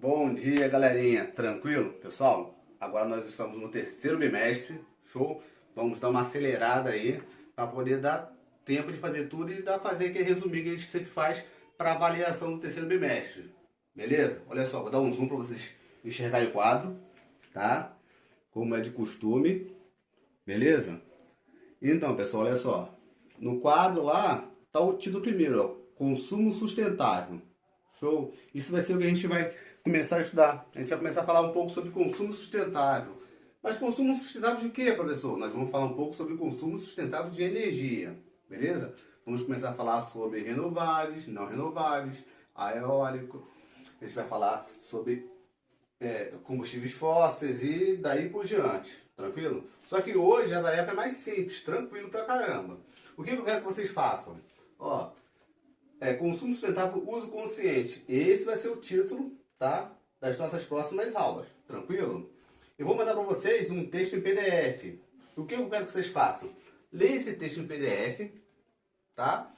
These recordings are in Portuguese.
Bom dia, galerinha. Tranquilo? Pessoal, agora nós estamos no terceiro bimestre. Show? Vamos dar uma acelerada aí para poder dar tempo de fazer tudo e fazer aquele resuminho que a gente sempre faz para avaliação do terceiro bimestre. Beleza? Olha só, vou dar um zoom para vocês enxergarem o quadro, tá? Como é de costume. Beleza? Então, pessoal, olha só. No quadro lá tá o título primeiro, ó, consumo sustentável. Show? Isso vai ser o que a gente vai começar a estudar. A gente vai começar a falar um pouco sobre consumo sustentável. Mas consumo sustentável de quê, professor? Nós vamos falar um pouco sobre consumo sustentável de energia. Beleza? Vamos começar a falar sobre renováveis, não renováveis, a eólico. A gente vai falar sobre combustíveis fósseis e daí por diante. Tranquilo? Só que hoje a tarefa é mais simples, tranquilo pra caramba. O que eu quero que vocês façam? Ó, consumo sustentável, uso consciente. Esse vai ser o título, tá, das nossas próximas aulas. Tranquilo? Eu vou mandar para vocês um texto em PDF. O que eu quero que vocês façam? Leia esse texto em PDF, tá?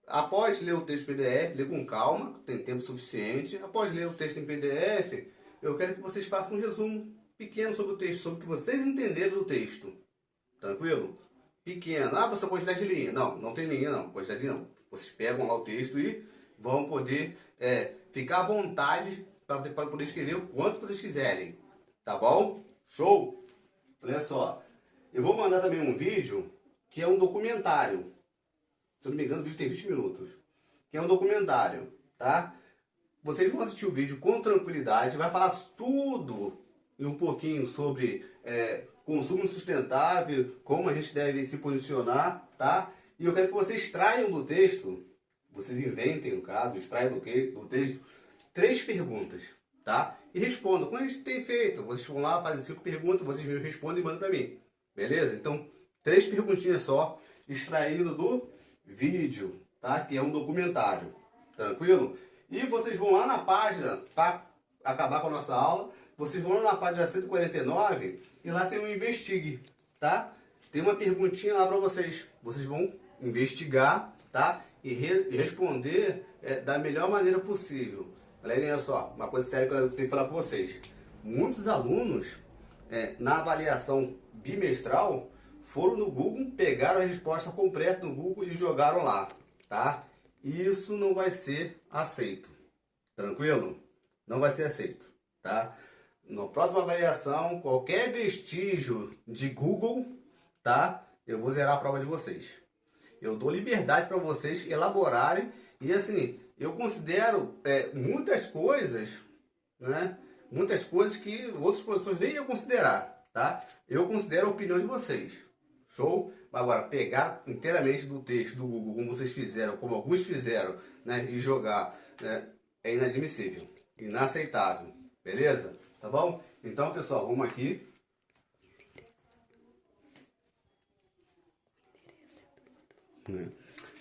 Após ler o texto em PDF, lê com calma, tem tempo suficiente. Após ler o texto em PDF, eu quero que vocês façam um resumo pequeno sobre o texto, sobre o que vocês entenderam do texto. Tranquilo? Pequeno. Ah, professor, quantidade de linha. Não, não tem linha não. Quantidade de linha não. Vocês pegam lá o texto e vão poder ficar à vontade para poder escrever o quanto vocês quiserem. Tá bom? Show? Olha só. Eu vou mandar também um vídeo que é um documentário. Se eu não me engano, o vídeo tem 20 minutos. Que é um documentário, tá? Vocês vão assistir o vídeo com tranquilidade. Vai falar tudo e um pouquinho sobre consumo sustentável, como a gente deve se posicionar, tá? E eu quero que vocês extraiam do texto, vocês inventem no caso, extraiam do texto 3 perguntas, tá? E respondam, como a gente tem feito, vocês vão lá, fazem 5 perguntas, vocês me respondem e mandam pra mim, beleza? Então, 3 perguntinhas só, extraído do vídeo, tá? Que é um documentário, tranquilo? E vocês vão lá na página, para acabar com a nossa aula, vocês vão lá na página 149 e lá tem um Investigue, tá? Tem uma perguntinha lá para vocês. Vocês vão investigar, tá? E responder da melhor maneira possível. Galera, olha só, uma coisa séria que eu tenho que falar com vocês. Muitos alunos, na avaliação bimestral, foram no Google, pegaram a resposta completa no Google e jogaram lá, tá? Isso não vai ser aceito. Tranquilo? Não vai ser aceito, tá? Na próxima avaliação, qualquer vestígio de Google, tá? Eu vou zerar a prova de vocês. Eu dou liberdade para vocês elaborarem e assim, eu considero muitas coisas, né? Muitas coisas que outros professores nem iam considerar, tá? Eu considero a opinião de vocês. Show? Agora, pegar inteiramente do texto do Google, como vocês fizeram, como alguns fizeram, né? E jogar, né? É inadmissível, inaceitável, beleza? Tá bom? Então, pessoal, vamos aqui.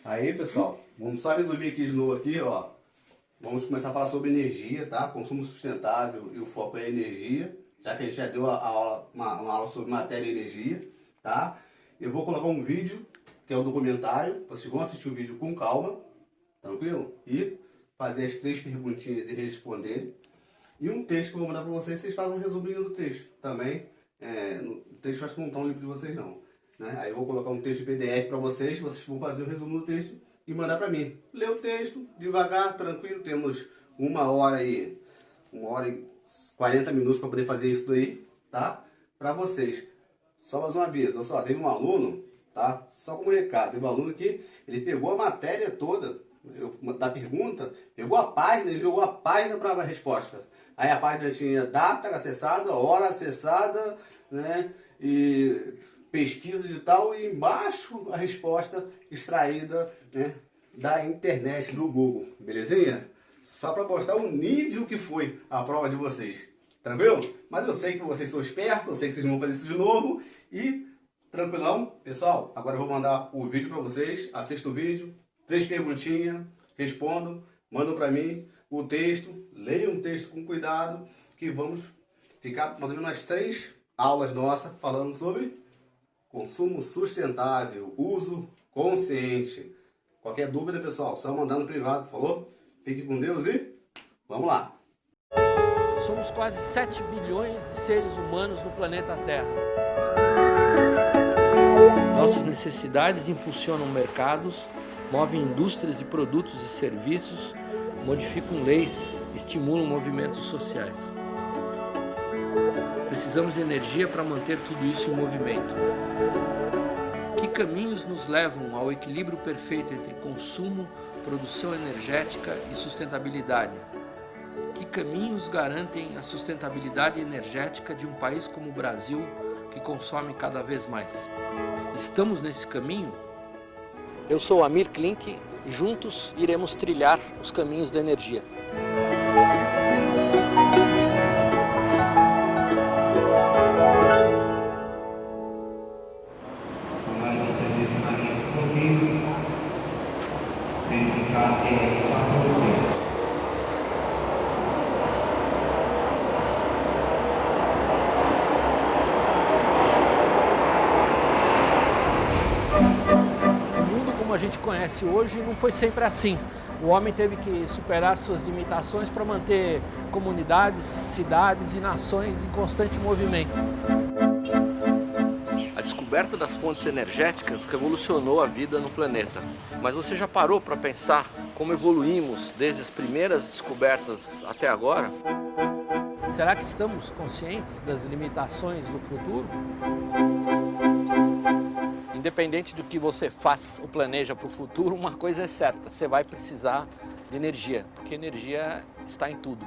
Aí, pessoal, vamos só resumir aqui de novo aqui, ó. Vamos começar a falar sobre energia, tá? Consumo sustentável e o foco é energia, já que a gente já deu uma aula sobre matéria e energia, tá? Eu vou colocar um vídeo, que é o documentário. Vocês vão assistir o vídeo com calma, tranquilo? E fazer as 3 perguntinhas e responder. E um texto que eu vou mandar para vocês fazem um resuminho do texto. Também, o texto acho que não está no livro de vocês não. Né? Aí eu vou colocar um texto de PDF para vocês vão fazer o resumo do texto e mandar para mim. Lê o texto, devagar, tranquilo, temos 1 hora e 40 minutos para poder fazer isso daí, tá? Para vocês. Só mais um aviso, olha só, teve um aluno, tá? Só como recado, teve um aluno que ele pegou a matéria toda da pergunta, pegou a página e jogou a página para a resposta. Aí a página tinha data acessada, hora acessada, né? E pesquisa de tal, e embaixo a resposta extraída, né, da internet, do Google. Belezinha? Só para mostrar o nível que foi a prova de vocês. Tranquilo? Mas eu sei que vocês são espertos, eu sei que vocês vão fazer isso de novo. E tranquilão, pessoal, agora eu vou mandar o vídeo para vocês. Assista o vídeo, 3 perguntinhas, respondam, mandam para mim o texto, leiam o texto com cuidado, que vamos ficar mais ou menos umas 3 aulas nossas falando sobre consumo sustentável, uso consciente. Qualquer dúvida, pessoal, só mandar no privado, falou? Fique com Deus e vamos lá! Somos quase 7 bilhões de seres humanos no planeta Terra. Nossas necessidades impulsionam mercados, movem indústrias de produtos e serviços, modificam leis, estimulam movimentos sociais. Precisamos de energia para manter tudo isso em movimento. Que caminhos nos levam ao equilíbrio perfeito entre consumo, produção energética e sustentabilidade? Que caminhos garantem a sustentabilidade energética de um país como o Brasil, que consome cada vez mais? Estamos nesse caminho? Eu sou Amir Klink e juntos iremos trilhar os caminhos da energia. A gente conhece hoje não foi sempre assim. O homem teve que superar suas limitações para manter comunidades, cidades e nações em constante movimento. A descoberta das fontes energéticas revolucionou a vida no planeta. Mas você já parou para pensar como evoluímos desde as primeiras descobertas até agora? Será que estamos conscientes das limitações do futuro? Independente do que você faz ou planeja para o futuro, uma coisa é certa, você vai precisar de energia, porque energia está em tudo.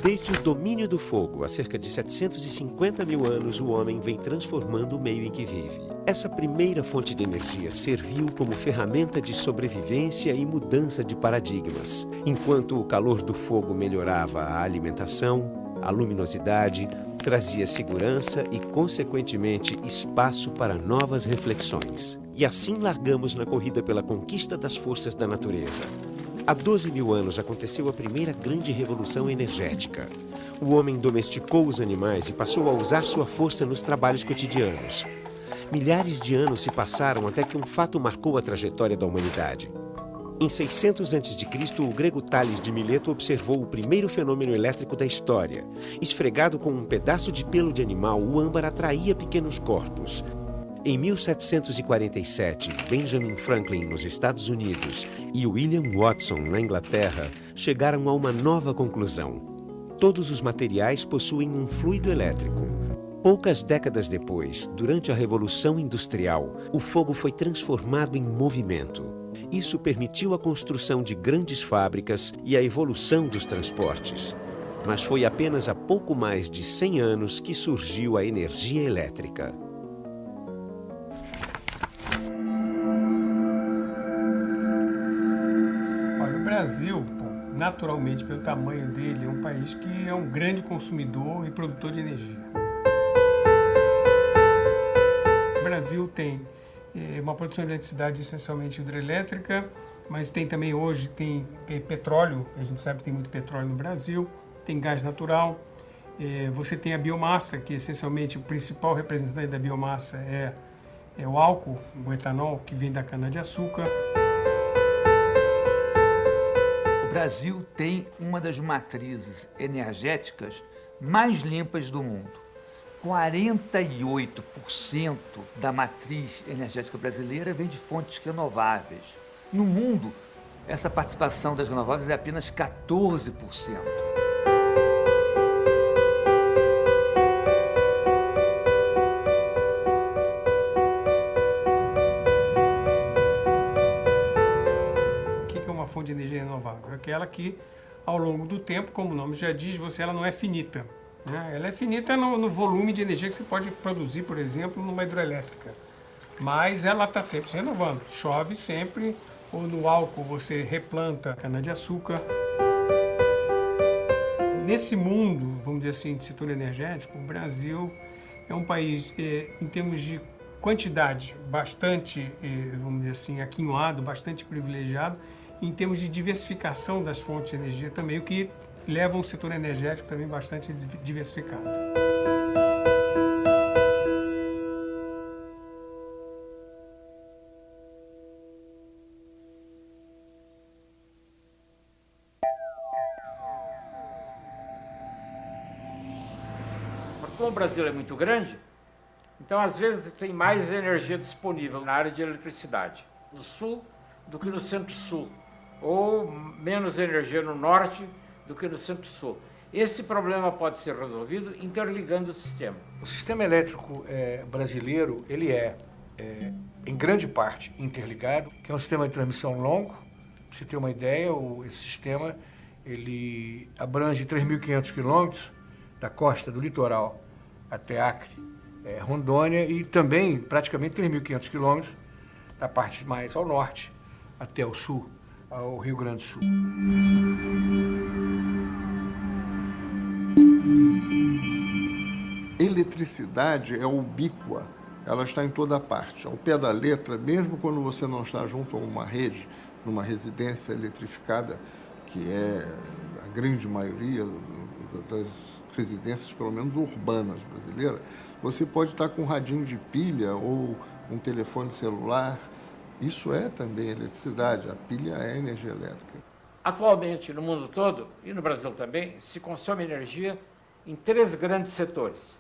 Desde o domínio do fogo, há cerca de 750 mil anos, o homem vem transformando o meio em que vive. Essa primeira fonte de energia serviu como ferramenta de sobrevivência e mudança de paradigmas. Enquanto o calor do fogo melhorava a alimentação, a luminosidade, trazia segurança e, consequentemente, espaço para novas reflexões. E assim largamos na corrida pela conquista das forças da natureza. Há 12 mil anos aconteceu a primeira grande revolução energética. O homem domesticou os animais e passou a usar sua força nos trabalhos cotidianos. Milhares de anos se passaram até que um fato marcou a trajetória da humanidade. Em 600 a.C., o grego Tales de Mileto observou o primeiro fenômeno elétrico da história. Esfregado com um pedaço de pelo de animal, o âmbar atraía pequenos corpos. Em 1747, Benjamin Franklin, nos Estados Unidos, e William Watson, na Inglaterra, chegaram a uma nova conclusão. Todos os materiais possuem um fluido elétrico. Poucas décadas depois, durante a Revolução Industrial, o fogo foi transformado em movimento. Isso permitiu a construção de grandes fábricas e a evolução dos transportes. Mas foi apenas há pouco mais de 100 anos que surgiu a energia elétrica. Olha, o Brasil, naturalmente, pelo tamanho dele, é um país que é um grande consumidor e produtor de energia. O Brasil tem uma produção de eletricidade essencialmente hidrelétrica, mas tem também hoje petróleo, a gente sabe que tem muito petróleo no Brasil, tem gás natural, você tem a biomassa, que essencialmente o principal representante da biomassa é o álcool, o etanol, que vem da cana-de-açúcar. O Brasil tem uma das matrizes energéticas mais limpas do mundo. 48% da matriz energética brasileira vem de fontes renováveis. No mundo, essa participação das renováveis é apenas 14%. O que é uma fonte de energia renovável? É aquela que, ao longo do tempo, como o nome já diz, ela não é finita. Ela é finita no volume de energia que você pode produzir, por exemplo, numa hidrelétrica. Mas ela está sempre se renovando. Chove sempre, ou no álcool você replanta cana-de-açúcar. Nesse mundo, vamos dizer assim, de setor energético, o Brasil é um país, em termos de quantidade, bastante, vamos dizer assim, aquinhoado, bastante privilegiado, em termos de diversificação das fontes de energia também, o que leva um setor energético também bastante diversificado. Como o Brasil é muito grande, então às vezes tem mais energia disponível na área de eletricidade no sul do que no centro-sul, ou menos energia no norte do que no centro-sul. Esse problema pode ser resolvido interligando o sistema. O sistema elétrico brasileiro, ele em grande parte, interligado, que é um sistema de transmissão longo. Para você ter uma ideia, esse sistema ele abrange 3.500 quilômetros da costa do litoral até Acre, Rondônia, e também praticamente 3.500 quilômetros da parte mais ao norte até o sul, ao Rio Grande do Sul. Eletricidade é ubíqua, ela está em toda parte. Ao pé da letra, mesmo quando você não está junto a uma rede, numa residência eletrificada, que é a grande maioria das residências, pelo menos urbanas brasileiras, você pode estar com um radinho de pilha ou um telefone celular. Isso é também eletricidade, a pilha é energia elétrica. Atualmente, no mundo todo, e no Brasil também, se consome energia em 3 grandes setores: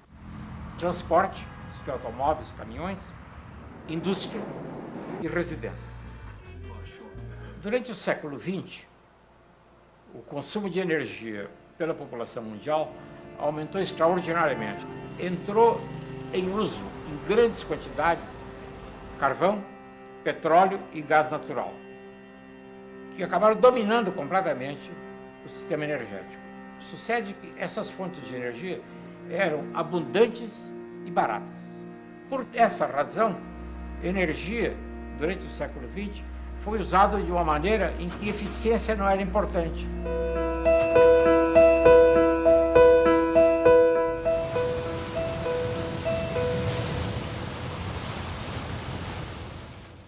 transporte, que é automóveis, caminhões, indústria e residências. Durante o século XX, o consumo de energia pela população mundial aumentou extraordinariamente. Entrou em uso, em grandes quantidades, carvão, petróleo e gás natural, que acabaram dominando completamente o sistema energético. Sucede que essas fontes de energia eram abundantes e baratas. Por essa razão, energia, durante o século XX, foi usada de uma maneira em que eficiência não era importante.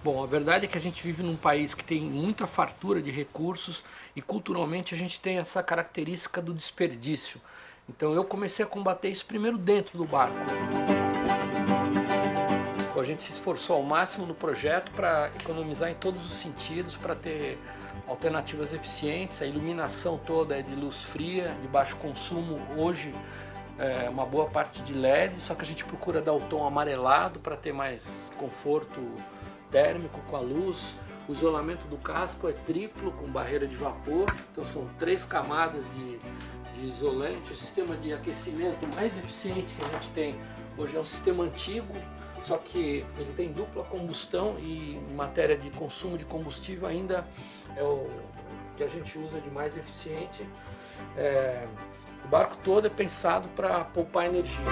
Bom, a verdade é que a gente vive num país que tem muita fartura de recursos e culturalmente a gente tem essa característica do desperdício. Então eu comecei a combater isso primeiro dentro do barco. A gente se esforçou ao máximo no projeto para economizar em todos os sentidos, para ter alternativas eficientes. A iluminação toda é de luz fria, de baixo consumo. Hoje uma boa parte de LED, só que a gente procura dar o tom amarelado para ter mais conforto térmico com a luz. O isolamento do casco é triplo, com barreira de vapor, então são 3 camadas de isolante. O sistema de aquecimento mais eficiente que a gente tem hoje é um sistema antigo, só que ele tem dupla combustão e em matéria de consumo de combustível ainda é o que a gente usa de mais eficiente. O barco todo é pensado para poupar energia.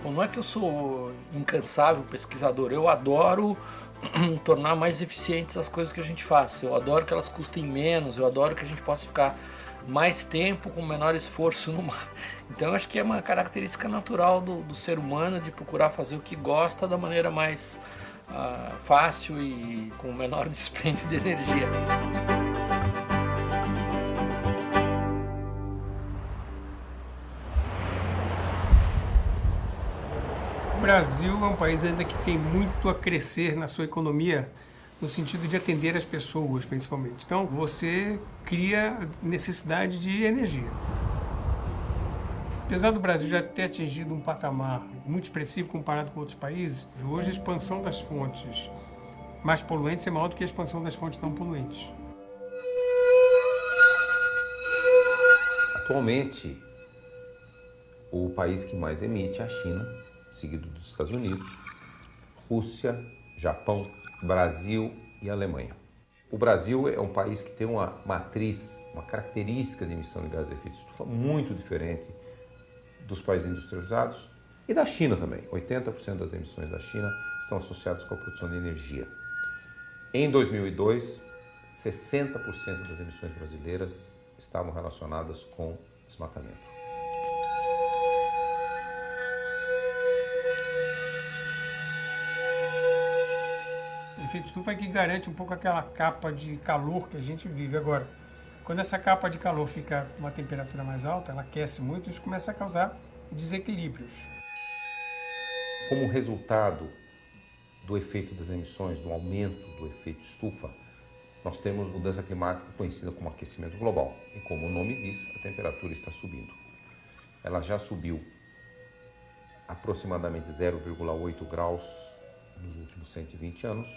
Não é que eu sou incansável pesquisador, eu adoro tornar mais eficientes as coisas que a gente faz. Eu adoro que elas custem menos, eu adoro que a gente possa ficar mais tempo com menor esforço no mar. Então eu acho que é uma característica natural do ser humano de procurar fazer o que gosta da maneira mais fácil e com o menor dispêndio de energia. O Brasil é um país ainda que tem muito a crescer na sua economia, no sentido de atender as pessoas, principalmente. Então, você cria necessidade de energia. Apesar do Brasil já ter atingido um patamar muito expressivo comparado com outros países, hoje a expansão das fontes mais poluentes é maior do que a expansão das fontes não poluentes. Atualmente, o país que mais emite é a China, seguido dos Estados Unidos, Rússia, Japão, Brasil e Alemanha. O Brasil é um país que tem uma matriz, uma característica de emissão de gases de efeito de estufa muito diferente dos países industrializados e da China também. 80% das emissões da China estão associadas com a produção de energia. Em 2002, 60% das emissões brasileiras estavam relacionadas com desmatamento. O efeito estufa é que garante um pouco aquela capa de calor que a gente vive agora. Quando essa capa de calor fica com uma temperatura mais alta, ela aquece muito e isso começa a causar desequilíbrios. Como resultado do efeito das emissões, do aumento do efeito estufa, nós temos mudança climática conhecida como aquecimento global. E como o nome diz, a temperatura está subindo. Ela já subiu aproximadamente 0,8 graus nos últimos 120 anos.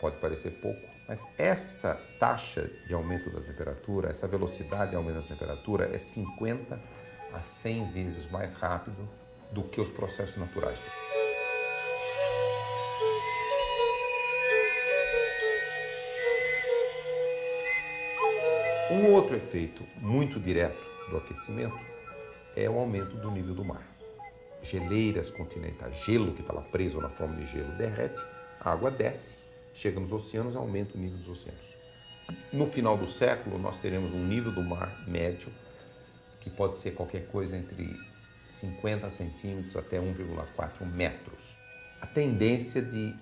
Pode parecer pouco, mas essa taxa de aumento da temperatura, essa velocidade de aumento da temperatura é 50 a 100 vezes mais rápido do que os processos naturais. Um outro efeito muito direto do aquecimento é o aumento do nível do mar. Geleiras continentais, gelo que está lá preso na forma de gelo, derrete, a água desce, chega nos oceanos e aumenta o nível dos oceanos. No final do século, nós teremos um nível do mar médio, que pode ser qualquer coisa entre 50 centímetros até 1,4 metros. A tendência de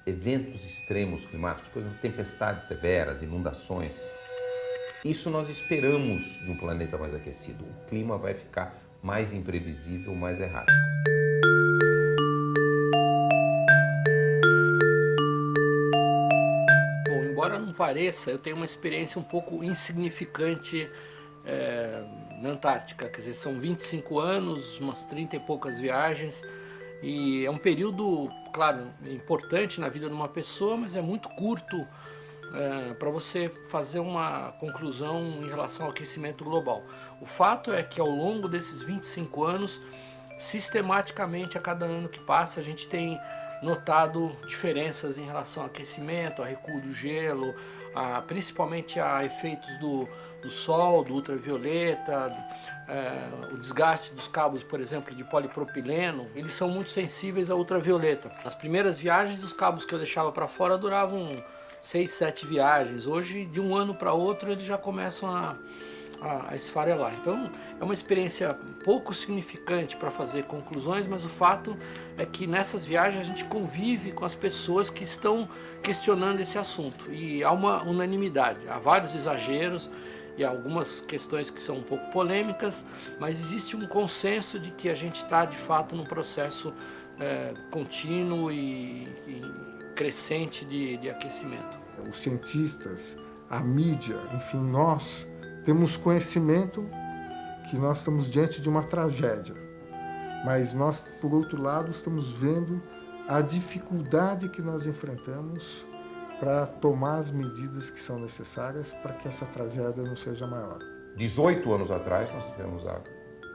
eventos extremos climáticos, por exemplo, tempestades severas, inundações, isso nós esperamos de um planeta mais aquecido. O clima vai ficar mais imprevisível, mais errático. Bom, embora não pareça, eu tenho uma experiência um pouco insignificante na Antártica. Quer dizer, são 25 anos, umas 30 e poucas viagens, e é um período, claro, importante na vida de uma pessoa, mas é muito curto para você fazer uma conclusão em relação ao aquecimento global. O fato é que ao longo desses 25 anos, sistematicamente, a cada ano que passa, a gente tem notado diferenças em relação ao aquecimento, a recuo do gelo, principalmente a efeitos do sol, do ultravioleta, o desgaste dos cabos, por exemplo, de polipropileno. Eles são muito sensíveis ao ultravioleta. Nas primeiras viagens, os cabos que eu deixava para fora duravam 6, 7 viagens. Hoje, de um ano para outro, eles já começam a esfarelar. Então, é uma experiência pouco significante para fazer conclusões, mas o fato é que nessas viagens a gente convive com as pessoas que estão questionando esse assunto. E há uma unanimidade, há vários exageros e algumas questões que são um pouco polêmicas, mas existe um consenso de que a gente está, de fato, num processo contínuo e crescente de aquecimento. Os cientistas, a mídia, enfim, nós temos conhecimento que nós estamos diante de uma tragédia, mas nós, por outro lado, estamos vendo a dificuldade que nós enfrentamos para tomar as medidas que são necessárias para que essa tragédia não seja maior. 18 anos atrás, nós tivemos a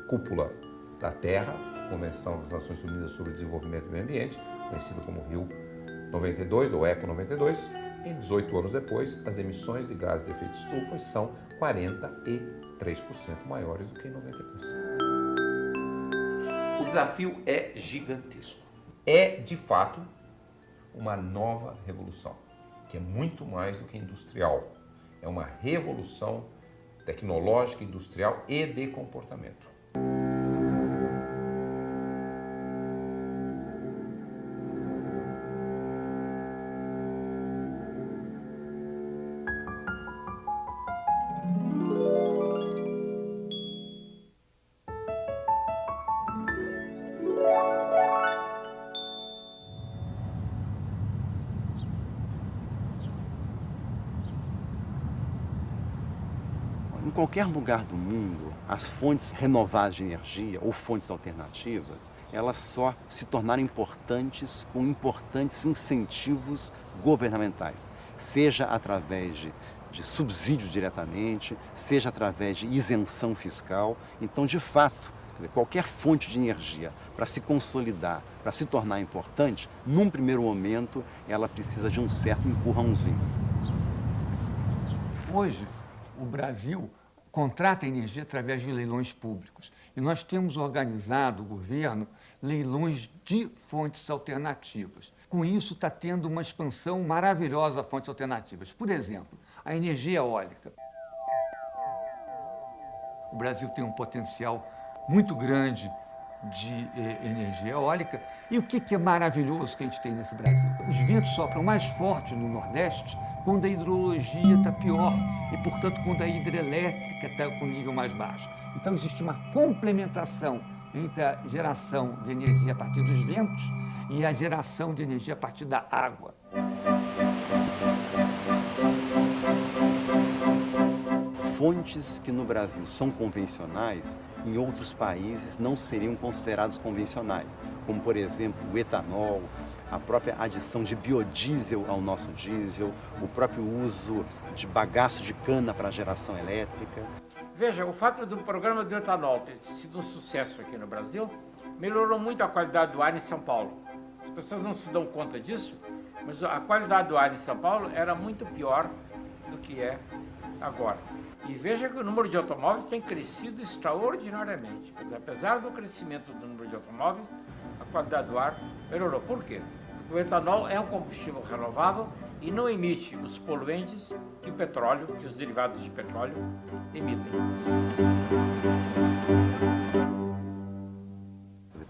Cúpula da Terra, Convenção das Nações Unidas sobre o Desenvolvimento do Meio Ambiente, conhecido como Rio 92 ou Eco 92, e 18 anos depois, as emissões de gases de efeito estufa são 43% maiores do que em 92. O desafio é gigantesco. É, de fato, uma nova revolução, que é muito mais do que industrial. É uma revolução tecnológica, industrial e de comportamento. Em qualquer lugar do mundo, as fontes renováveis de energia ou fontes alternativas, elas só se tornaram importantes com importantes incentivos governamentais, seja através de subsídio diretamente, seja através de isenção fiscal. Então, de fato, qualquer fonte de energia, para se consolidar, para se tornar importante, num primeiro momento, ela precisa de um certo empurrãozinho. Hoje, o Brasil contrata energia através de leilões públicos. E nós temos organizado, o governo, leilões de fontes alternativas. Com isso, está tendo uma expansão maravilhosa de fontes alternativas. Por exemplo, a energia eólica. O Brasil tem um potencial muito grande de energia eólica. E o que é maravilhoso que a gente tem nesse Brasil? Os ventos sopram mais forte no Nordeste quando a hidrologia está pior e, portanto, quando a hidrelétrica está com nível mais baixo. Então, existe uma complementação entre a geração de energia a partir dos ventos e a geração de energia a partir da água. fontes que no Brasil são convencionais, em outros países não seriam consideradas convencionais, como, por exemplo, o etanol, a própria adição de biodiesel ao nosso diesel, o próprio uso de bagaço de cana para geração elétrica. Veja, o fato do programa do etanol ter sido um sucesso aqui no Brasil melhorou muito a qualidade do ar em São Paulo. As pessoas não se dão conta disso, mas a qualidade do ar em São Paulo era muito pior do que é agora. E veja que o número de automóveis tem crescido extraordinariamente. Apesar do crescimento do número de automóveis, a qualidade do ar melhorou. Por quê? Porque o etanol é um combustível renovável e não emite os poluentes que o petróleo, que os derivados de petróleo emitem.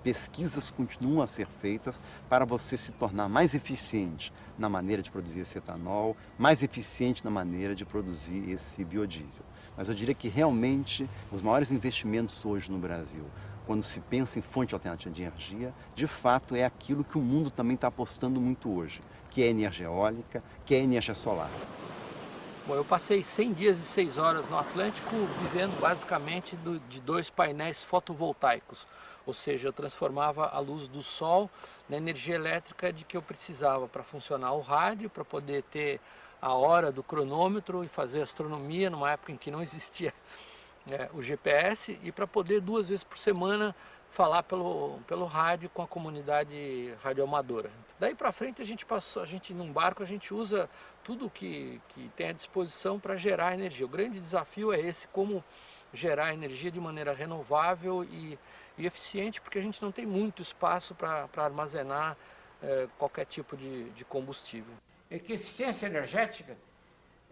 Pesquisas continuam a ser feitas para você se tornar mais eficiente na maneira de produzir esse etanol, mais eficiente na maneira de produzir esse biodiesel. Mas eu diria que realmente os maiores investimentos hoje no Brasil, quando se pensa em fonte alternativa de energia, de fato é aquilo que o mundo também está apostando muito hoje, que é a energia eólica, que é a energia solar. Bom, eu passei 100 dias e 6 horas no Atlântico vivendo basicamente de 2 painéis fotovoltaicos. Ou seja, eu transformava a luz do sol na energia elétrica de que eu precisava para funcionar o rádio, para poder ter a hora do cronômetro e fazer astronomia numa época em que não existia o GPS, e para poder 2 vezes por semana falar pelo rádio com a comunidade radioamadora. Daí para frente a gente num barco a gente usa tudo que tem à disposição para gerar energia. O grande desafio é esse, como gerar energia de maneira renovável e eficiente, porque a gente não tem muito espaço para armazenar qualquer tipo de combustível. É que eficiência energética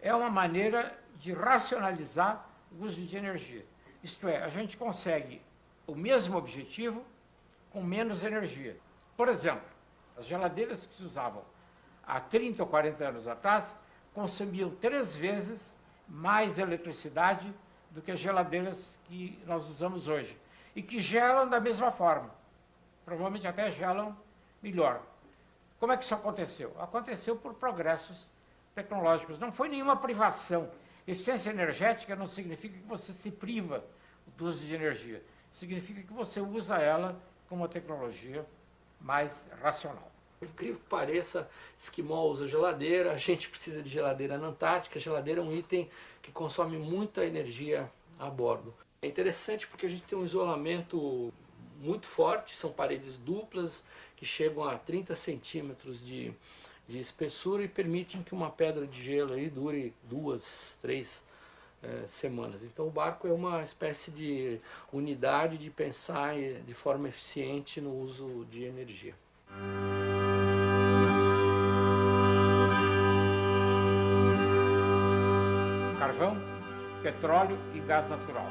é uma maneira de racionalizar o uso de energia. Isto é, a gente consegue o mesmo objetivo com menos energia. Por exemplo, as geladeiras que se usavam há 30 ou 40 anos atrás consumiam 3 vezes mais eletricidade do que as geladeiras que nós usamos hoje, e que gelam da mesma forma, provavelmente até gelam melhor. Como é que isso aconteceu? Aconteceu por progressos tecnológicos, não foi nenhuma privação. Eficiência energética não significa que você se priva do uso de energia, significa que você usa ela com uma tecnologia mais racional. Por incrível que pareça, esquimó usa geladeira, a gente precisa de geladeira na Antártica. A geladeira é um item que consome muita energia a bordo. É interessante porque a gente tem um isolamento muito forte, são paredes duplas que chegam a 30 centímetros de espessura e permitem que uma pedra de gelo aí dure 2, 3 semanas. Então o barco é uma espécie de unidade de pensar de forma eficiente no uso de energia. Carvão, petróleo e gás natural.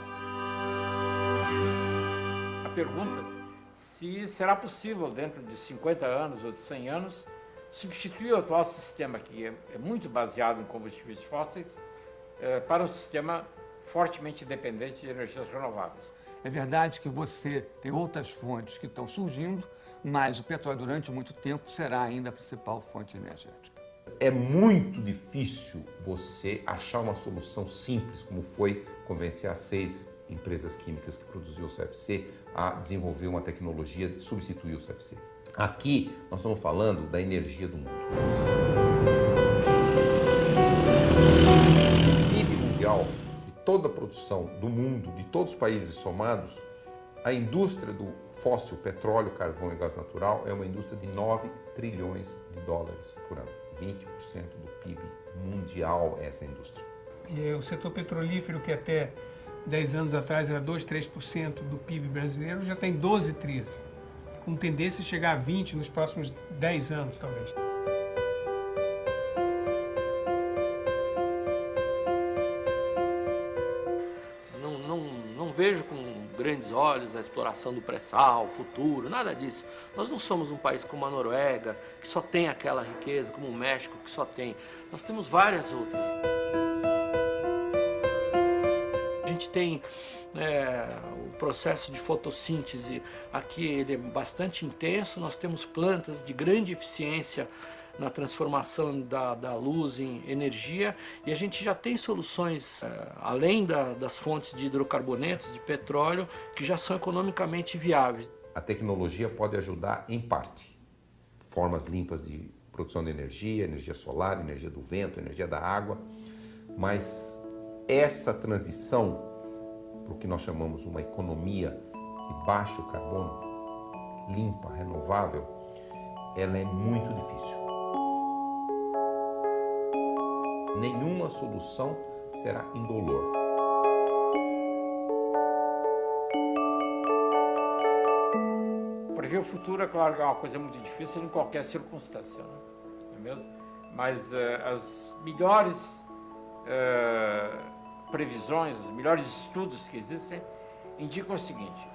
A pergunta se será possível, dentro de 50 anos ou de 100 anos, substituir o atual sistema, que é muito baseado em combustíveis fósseis, para um sistema fortemente dependente de energias renováveis. É verdade que você tem outras fontes que estão surgindo, mas o petróleo durante muito tempo será ainda a principal fonte energética. É muito difícil você achar uma solução simples, como foi convencer as 6 empresas químicas que produziam o CFC a desenvolver uma tecnologia de substituir o CFC. Aqui nós estamos falando da energia do mundo. O PIB mundial, de toda a produção do mundo, de todos os países somados, a indústria do fóssil, petróleo, carvão e gás natural é uma indústria de 9 trilhões de dólares por ano. 20% do PIB mundial é essa indústria. E o setor petrolífero, que até 10 anos atrás era 2, 3% do PIB brasileiro, já tem 12, 13%. Com tendência a chegar a 20% nos próximos 10 anos, talvez. Não vejo com grandes olhos a exploração do pré-sal, o futuro, nada disso. Nós não somos um país como a Noruega, que só tem aquela riqueza, como o México, que só tem. Nós temos várias outras. A gente tem o processo de fotossíntese aqui, ele é bastante intenso. Nós temos plantas de grande eficiência na transformação da luz em energia, e a gente já tem soluções, além das fontes de hidrocarbonetos, de petróleo, que já são economicamente viáveis. A tecnologia pode ajudar em parte. Formas limpas de produção de energia, energia solar, energia do vento, energia da água, mas essa transição para o que nós chamamos uma economia de baixo carbono, limpa, renovável, ela é muito difícil. Nenhuma solução será indolor. Prever o futuro, é claro que é uma coisa muito difícil em qualquer circunstância, né? Não é mesmo? Mas as melhores previsões, os melhores estudos que existem, indicam o seguinte: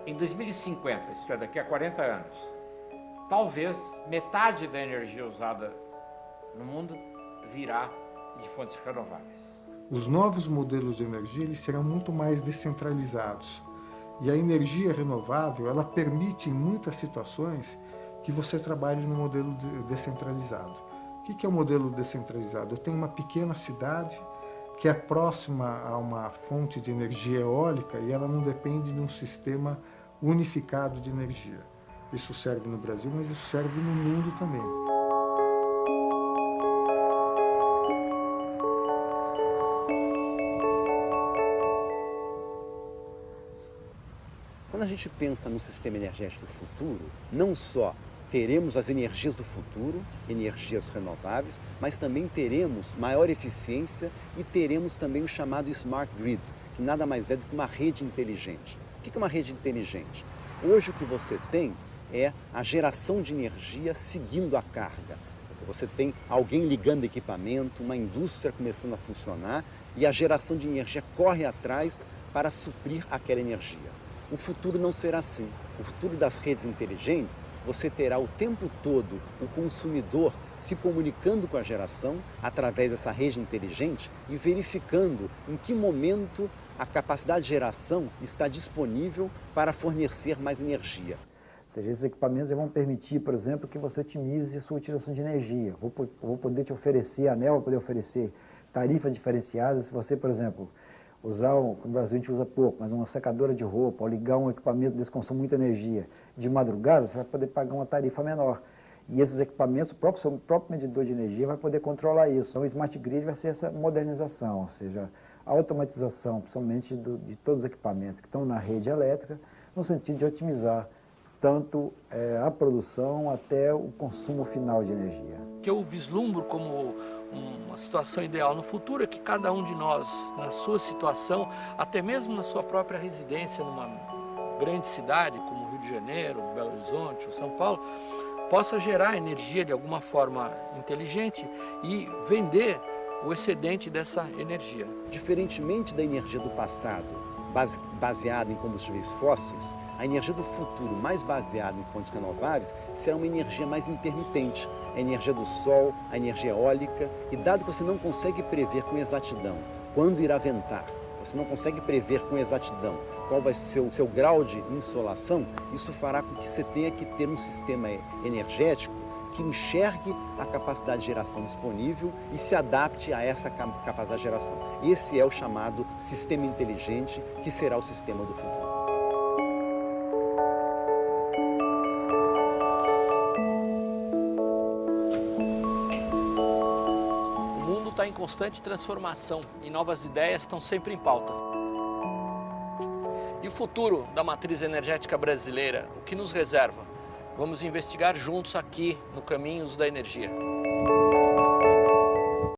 em 2050, isto é, daqui a 40 anos, talvez metade da energia usada no mundo virá de fontes renováveis. Os novos modelos de energia eles serão muito mais descentralizados. E a energia renovável, ela permite em muitas situações que você trabalhe no modelo descentralizado. O que é o modelo descentralizado? Eu tenho uma pequena cidade que é próxima a uma fonte de energia eólica e ela não depende de um sistema unificado de energia. Isso serve no Brasil, mas isso serve no mundo também. Quando a gente pensa no sistema energético do futuro, não só teremos as energias do futuro, energias renováveis, mas também teremos maior eficiência e teremos também o chamado Smart Grid, que nada mais é do que uma rede inteligente. O que é uma rede inteligente? Hoje o que você tem é a geração de energia seguindo a carga. Você tem alguém ligando equipamento, uma indústria começando a funcionar e a geração de energia corre atrás para suprir aquela energia. O futuro não será assim. O futuro das redes inteligentes, você terá o tempo todo o consumidor se comunicando com a geração através dessa rede inteligente e verificando em que momento a capacidade de geração está disponível para fornecer mais energia. Ou seja, esses equipamentos vão permitir, por exemplo, que você otimize a sua utilização de energia. Vou poder te oferecer, a ANEEL vai poder oferecer tarifas diferenciadas. Se você, por exemplo, no Brasil a gente usa pouco, mas uma secadora de roupa, ou ligar um equipamento desse que consome muita energia de madrugada, você vai poder pagar uma tarifa menor. E esses equipamentos, o próprio medidor de energia vai poder controlar isso. Então o Smart Grid vai ser essa modernização, ou seja, a automatização, principalmente de todos os equipamentos que estão na rede elétrica, no sentido de otimizar tanto a produção até o consumo final de energia. Que eu vislumbro como uma situação ideal no futuro é que cada um de nós, na sua situação, até mesmo na sua própria residência, numa grande cidade como Rio de Janeiro, Belo Horizonte ou São Paulo, possa gerar energia de alguma forma inteligente e vender o excedente dessa energia. Diferentemente da energia do passado, baseada em combustíveis fósseis, a energia do futuro, mais baseada em fontes renováveis, será uma energia mais intermitente. A energia do sol, a energia eólica, e dado que você não consegue prever com exatidão quando irá ventar, você não consegue prever com exatidão qual vai ser o seu grau de insolação, isso fará com que você tenha que ter um sistema energético que enxergue a capacidade de geração disponível e se adapte a essa capacidade de geração. Esse é o chamado sistema inteligente, que será o sistema do futuro. O mundo está em constante transformação e novas ideias estão sempre em pauta. E o futuro da matriz energética brasileira, o que nos reserva? Vamos investigar juntos aqui no Caminhos da Energia.